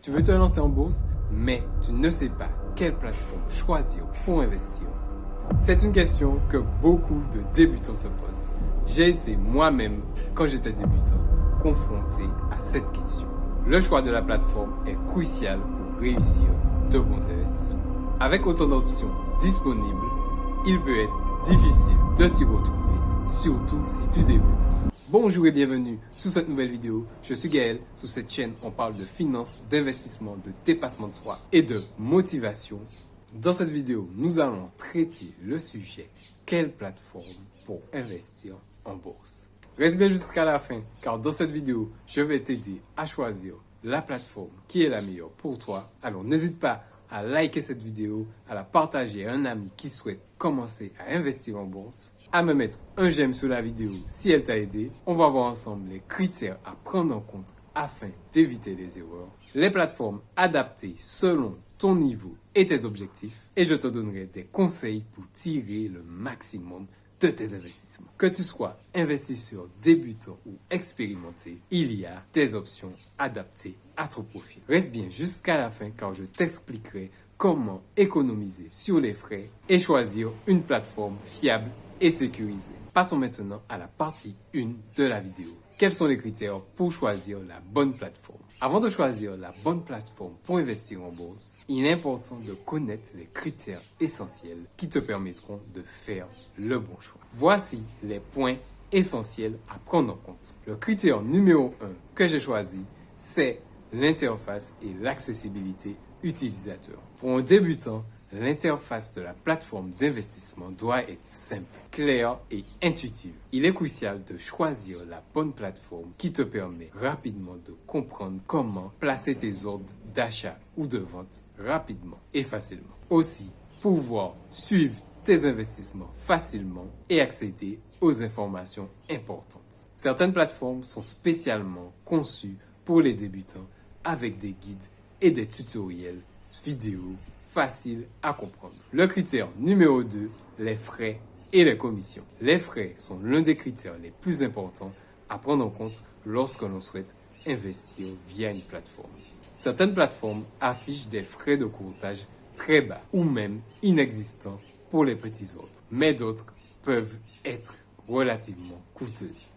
Tu veux te lancer en bourse, mais tu ne sais pas quelle plateforme choisir pour investir. C'est une question que beaucoup de débutants se posent. J'ai été moi-même, quand j'étais débutant, confronté à cette question. Le choix de la plateforme est crucial pour réussir de bons investissements. Avec autant d'options disponibles, il peut être difficile de s'y retrouver, surtout si tu débutes. Bonjour et bienvenue sur cette nouvelle vidéo. Je suis Gaël. Sur cette chaîne, on parle de finances, d'investissement, de dépassement de soi et de motivation. Dans cette vidéo, nous allons traiter le sujet quelle plateforme pour investir en bourse. Reste bien jusqu'à la fin, car dans cette vidéo, je vais t'aider à choisir la plateforme qui est la meilleure pour toi. Alors n'hésite pas à liker cette vidéo, à la partager à un ami qui souhaite commencer à investir en bourse, à me mettre un j'aime sur la vidéo si elle t'a aidé. On va voir ensemble les critères à prendre en compte afin d'éviter les erreurs, les plateformes adaptées selon ton niveau et tes objectifs, et je te donnerai des conseils pour tirer le maximum de tes investissements. Que tu sois investisseur, débutant ou expérimenté, il y a des options adaptées à ton profil. Reste bien jusqu'à la fin car je t'expliquerai comment économiser sur les frais et choisir une plateforme fiable et sécurisée. Passons maintenant à la partie 1 de la vidéo. Quels sont les critères pour choisir la bonne plateforme? Avant de choisir la bonne plateforme pour investir en bourse, il est important de connaître les critères essentiels qui te permettront de faire le bon choix. Voici les points essentiels à prendre en compte. Le critère numéro 1 que j'ai choisi, c'est l'interface et l'accessibilité utilisateur. Pour un débutant, l'interface de la plateforme d'investissement doit être simple, claire et intuitive. Il est crucial de choisir la bonne plateforme qui te permet rapidement de comprendre comment placer tes ordres d'achat ou de vente rapidement et facilement. Aussi, pouvoir suivre tes investissements facilement et accéder aux informations importantes. Certaines plateformes sont spécialement conçues pour les débutants avec des guides et des tutoriels vidéo faciles à comprendre. Le critère numéro 2, les frais et les commissions. Les frais sont l'un des critères les plus importants à prendre en compte lorsque l'on souhaite investir via une plateforme. Certaines plateformes affichent des frais de courtage très bas ou même inexistants pour les petits ordres, mais d'autres peuvent être relativement coûteuses.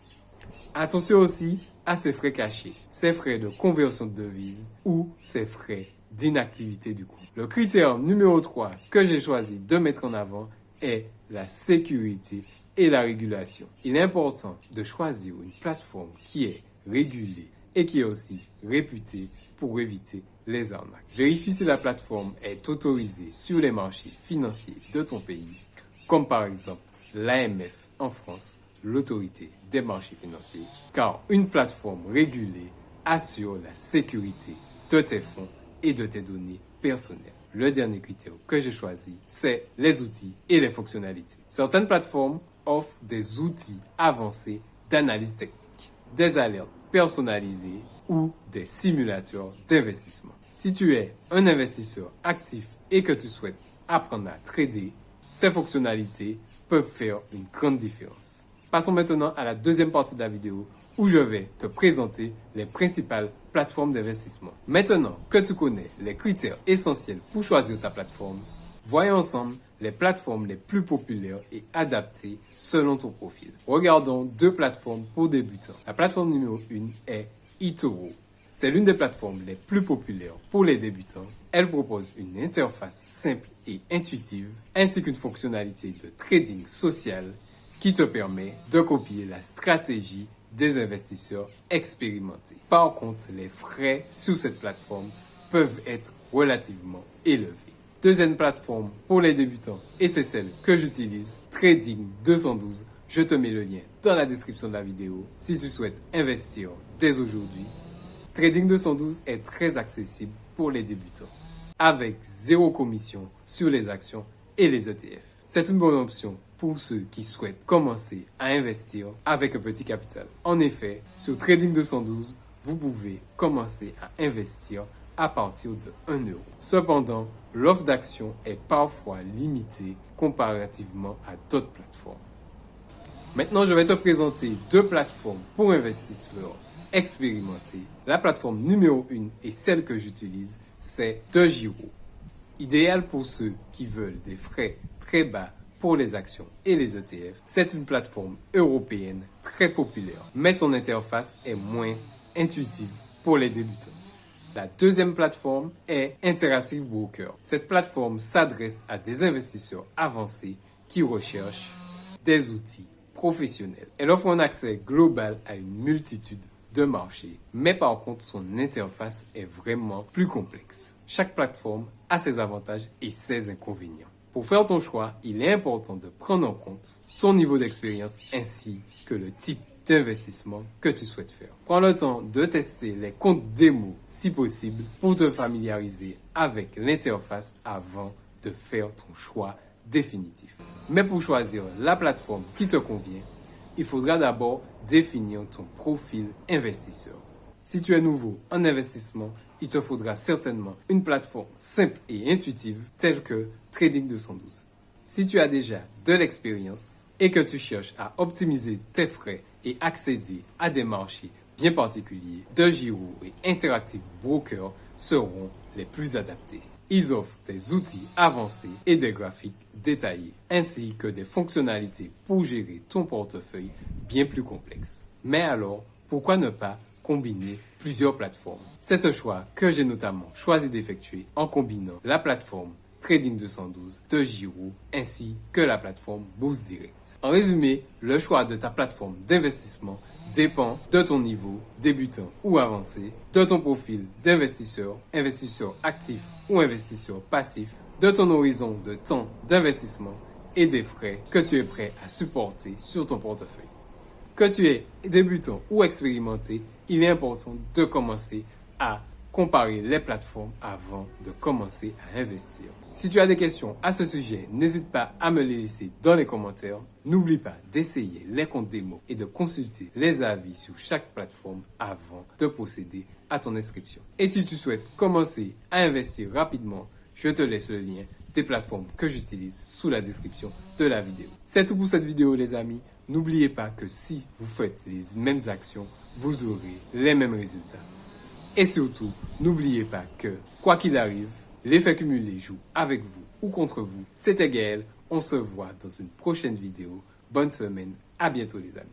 Attention aussi à ces frais cachés, ces frais de conversion de devises ou ces frais d'inactivité du compte. Le critère numéro 3 que j'ai choisi de mettre en avant est la sécurité et la régulation. Il est important de choisir une plateforme qui est régulée et qui est aussi réputée pour éviter les arnaques. Vérifie si la plateforme est autorisée sur les marchés financiers de ton pays, comme par exemple l'AMF en France, l'autorité des marchés financiers, car une plateforme régulée assure la sécurité de tes fonds et de tes données personnelles. Le dernier critère que j'ai choisi, c'est les outils et les fonctionnalités. Certaines plateformes offrent des outils avancés d'analyse technique, des alertes personnalisées ou des simulateurs d'investissement. Si tu es un investisseur actif et que tu souhaites apprendre à trader, ces fonctionnalités peuvent faire une grande différence. Passons maintenant à la deuxième partie de la vidéo où je vais te présenter les principales plateformes d'investissement. Maintenant que tu connais les critères essentiels pour choisir ta plateforme, voyons ensemble les plateformes les plus populaires et adaptées selon ton profil. Regardons deux plateformes pour débutants. La plateforme numéro 1 est eToro. C'est l'une des plateformes les plus populaires pour les débutants. Elle propose une interface simple et intuitive ainsi qu'une fonctionnalité de trading social qui te permet de copier la stratégie des investisseurs expérimentés. Par contre, les frais sur cette plateforme peuvent être relativement élevés. Deuxième plateforme pour les débutants, et c'est celle que j'utilise, Trading 212. Je te mets le lien dans la description de la vidéo si tu souhaites investir dès aujourd'hui. Trading 212 est très accessible pour les débutants, avec zéro commission sur les actions et les ETF. C'est une bonne option pour ceux qui souhaitent commencer à investir avec un petit capital. En effet, sur Trading 212, vous pouvez commencer à investir à partir de 1 euro. Cependant, l'offre d'action est parfois limitée comparativement à d'autres plateformes. Maintenant, je vais te présenter deux plateformes pour investisseurs expérimenter, la plateforme numéro 1 et celle que j'utilise, c'est DeGiro. Idéal pour ceux qui veulent des frais très bas pour les actions et les ETF, c'est une plateforme européenne très populaire, mais son interface est moins intuitive pour les débutants. La deuxième plateforme est Interactive Broker. Cette plateforme s'adresse à des investisseurs avancés qui recherchent des outils professionnels. Elle offre un accès global à une multitude de marchés, mais par contre son interface est vraiment plus complexe. Chaque plateforme a ses avantages et ses inconvénients. Pour faire ton choix, il est important de prendre en compte ton niveau d'expérience ainsi que le type d'investissement que tu souhaites faire. Prends le temps de tester les comptes démo si possible pour te familiariser avec l'interface avant de faire ton choix définitif. Mais pour choisir la plateforme qui te convient, il faudra d'abord définir ton profil investisseur. Si tu es nouveau en investissement, il te faudra certainement une plateforme simple et intuitive telle que Trading 212. Si tu as déjà de l'expérience et que tu cherches à optimiser tes frais et accéder à des marchés bien particuliers, DeGiro et Interactive Broker seront les plus adaptés. Ils offrent des outils avancés et des graphiques détaillés, ainsi que des fonctionnalités pour gérer ton portefeuille bien plus complexes. Mais alors, pourquoi ne pas combiner plusieurs plateformes? C'est ce choix que j'ai notamment choisi d'effectuer en combinant la plateforme Trading 212, DeGiro, ainsi que la plateforme Bourse Direct. En résumé, le choix de ta plateforme d'investissement dépend de ton niveau, débutant ou avancé, de ton profil d'investisseur, investisseur actif ou investisseur passif, de ton horizon de temps d'investissement et des frais que tu es prêt à supporter sur ton portefeuille. Que tu es débutant ou expérimenté, il est important de commencer à comparer les plateformes avant de commencer à investir. Si tu as des questions à ce sujet, n'hésite pas à me les laisser dans les commentaires. N'oublie pas d'essayer les comptes démo et de consulter les avis sur chaque plateforme avant de procéder à ton inscription. Et si tu souhaites commencer à investir rapidement, je te laisse le lien des plateformes que j'utilise sous la description de la vidéo. C'est tout pour cette vidéo les amis. N'oubliez pas que si vous faites les mêmes actions, vous aurez les mêmes résultats. Et surtout, n'oubliez pas que, quoi qu'il arrive, l'effet cumulé joue avec vous ou contre vous. C'était Gaël, on se voit dans une prochaine vidéo. Bonne semaine, à bientôt les amis.